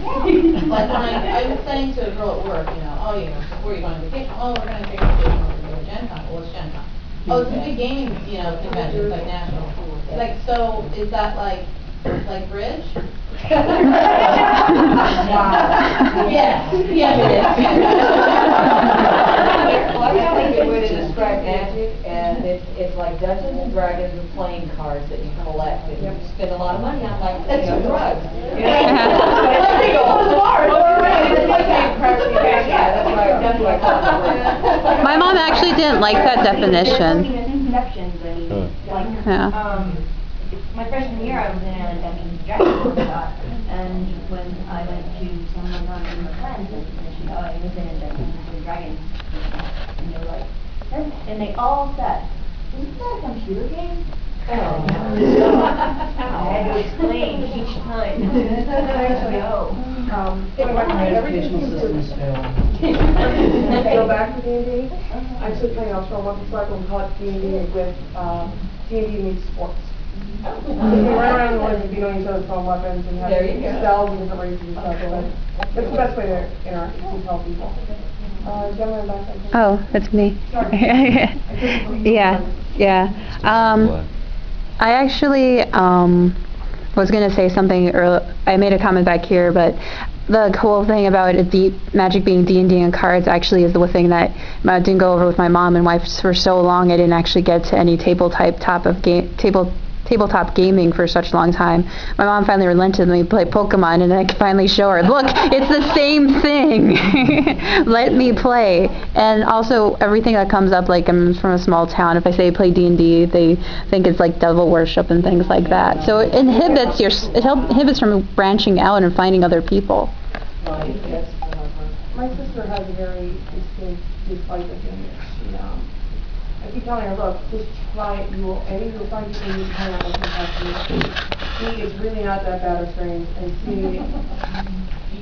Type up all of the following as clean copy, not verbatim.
Like when I was saying to a girl at work, you know, oh, you know, where are you going on vacation? Oh, we're going to take a vacation, we're going to go to Gen Con. Well, what's Gen Con? Oh, it's a big gaming, you know, convention, it's like national. Like, so is that like bridge? Wow. Yes, yes it is. Well, I found a good way to describe Magic, and it's like Dungeons and Dragons with playing cards that you collect, and you spend a lot of money on, like, you know, drugs. Yeah, that's right. That's what I call it. My mom actually didn't like that definition. Yeah. My freshman year, I was in a Dungeons and Dragons workshop, and when I went to some of my friends and mentioned, oh, I was in a Dungeons and Dragons, and they were like, and they all said, isn't that a computer game? Oh, I had to explain each time. My educational system is failed. Go back to D&D. I took my from one cycle and called D&D with D&D meets sports. We ran around the woods and beat on each other's foam weapons and had spells and different races and stuff. So it's the best way to interact and tell people. Gentleman back there. Oh, that's me. Yeah. I actually was going to say something earlier. I made a comment back here, but the cool thing about Magic being D&D and cards actually is the thing that I didn't go over with my mom and wife for so long. I didn't actually get to any tabletop gaming for such a long time. My mom finally relented and let me play Pokemon, and then I could finally show her, look, it's the same thing. Let me play. And also everything that comes up, like I'm from a small town, if I say play D&D, they think it's like devil worship and things like that. So it inhibits from branching out and finding other people. My sister has a very distinct dislike against it. I keep telling her, look, just try it. You'll find people you can have C is really not that bad or strange, and C,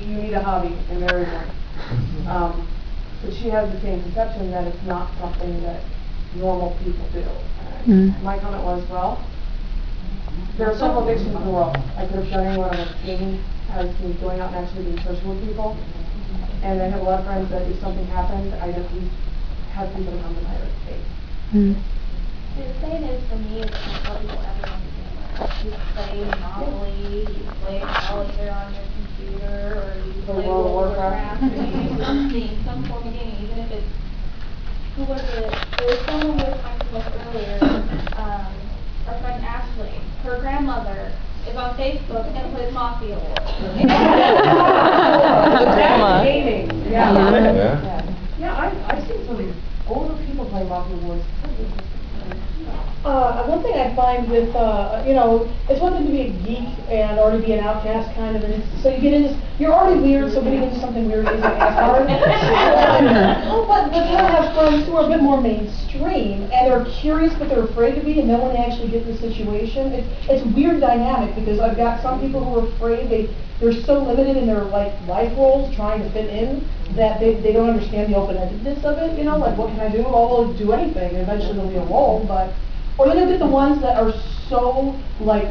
you need a hobby and marry one. But she has the same conception that it's not something that normal people do. My comment was, well, there are several addictions in the world. I could have done anyone on a team, has been going out and actually being social with people, and I have a lot of friends that if something happens, I at least have people to come to my rescue. The thing is, for me, it's not what people ever want to do. You play Monopoly, you play Solitaire on your computer, or you play World of Warcraft, or you do something, some form of game, even if it's, who was it? There was someone we were talking about earlier, our friend Ashley. Her grandmother is on Facebook and plays Mafia Wars. Gaming. Yeah, I've seen some older people play Mafia Wars. One thing I find with, it's one thing to be a geek and or to be an outcast kind of, and so you get into, you're already weird, so getting into something weird isn't as hard. But then I have friends who are a bit more mainstream, and they're curious but they're afraid to be, and then when they actually get in the situation, it's a weird dynamic, because I've got some people who are afraid, they're so limited in their life roles trying to fit in that they don't understand the open-endedness of it, like what can I do? Oh, well, do anything, and eventually there'll be a role, but or then you get the ones that are so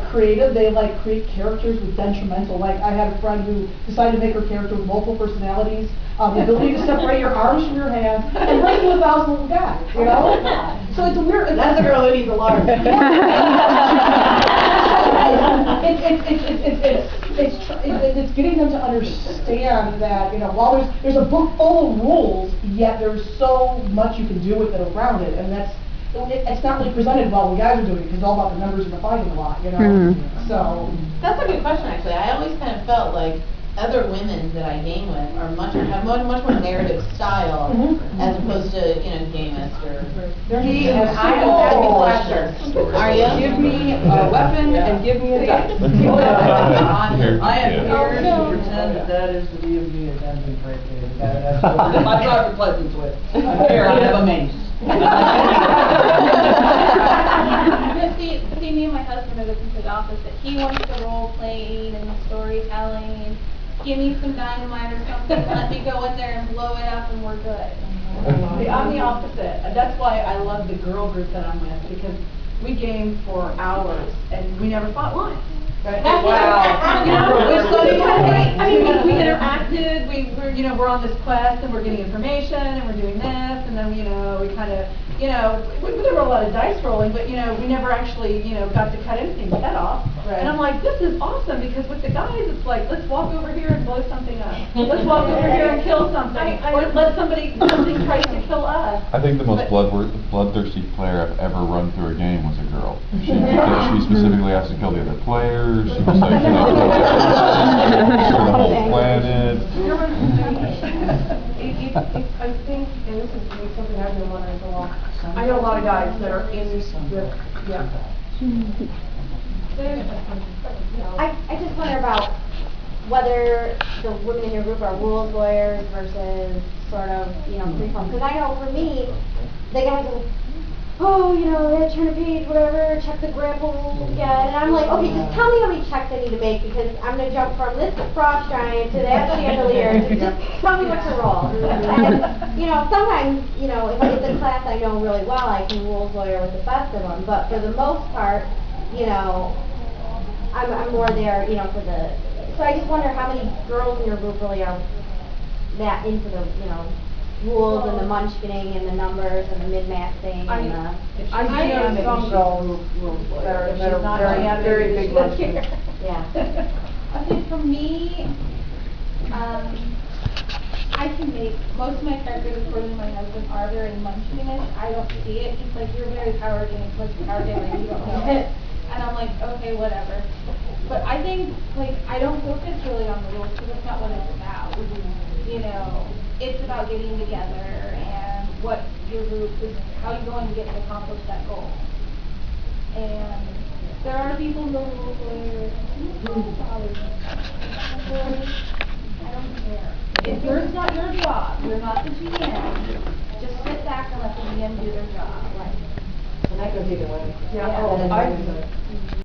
creative, they create characters with detrimental, I had a friend who decided to make her character with multiple personalities, the ability to separate your arms from your hands, and bring you 1,000 little guys, So it's a weird... That's a girl who needs a large. It's getting them to understand that, while there's a book full of rules, yet there's so much you can do with it around it, and it's not really presented while the guys are doing it, because it's all about the numbers and the fighting a lot, So that's a good question, actually. I always kind of felt like other women that I game with are have much more narrative style as opposed to Game Master. He is I am Happy Flasher. Are you? Give me a weapon and give me a dice. I am here to pretend that is the DMV and Dungeon Breaking. That's my driver's license with. Here, I have a mace. See, me and my husband are the complete opposite. He wants the role playing and the storytelling. Give me some dynamite or something, let me go in there and blow it up, and we're good. See, I'm the opposite. That's why I love the girl group that I'm with, because we game for hours and we never fought once. Right? Wow. We hit a you know, we're on this quest and we're getting information and we're doing this, and then, you know, we kind of, you know, there were a lot of dice rolling, but, you know, we never actually, you know, got to cut anything's head off. Right. And I'm like, this is awesome, because with the guys, it's like, let's walk over here and blow something up. Let's walk over here and kill something, or let something tries to kill us. I think the most bloodthirsty player I've ever run through a game was a girl. She specifically asked to kill the other players. She was like, you know, kill the whole planet. I think, and this is something I've been wondering for a while, I know a lot of guys that are in this, yeah. I just wonder about whether the women in your group are rules lawyers versus sort of, you know, free-form. Because I know for me, the guys will, oh, you know, we had to turn a page, whatever, check the grapple again. And I'm like, okay, just tell me how many checks I need to make, because I'm going to jump from this frost giant to that chandelier. Just tell me what to roll. And, you know, sometimes, you know, if it's a class I know really well, I can rules lawyer with the best of them. But for the most part, you know, I'm more there, you know, for the... So I just wonder how many girls in your group really are that into the, you know, rules and the munchkining and the numbers and the min-maxing and the... I know some girls that are very big munchkins. Yeah. I think for me, I can make, most of my characters, according to my husband, are very munchkinish. I don't see it. He's like, you're very power game, much power game, and you don't know it. And I'm like, okay, whatever. But I think, like, I don't focus really on the rules, because that's not what it's about. You know, it's about getting together and what your group is, how you're going to get to accomplish that goal. And there are people who are rules lawyers. I don't care. If yours not your job, you're not the GM, just sit back and let the GM do their job. And that goes either way. Yeah, And then I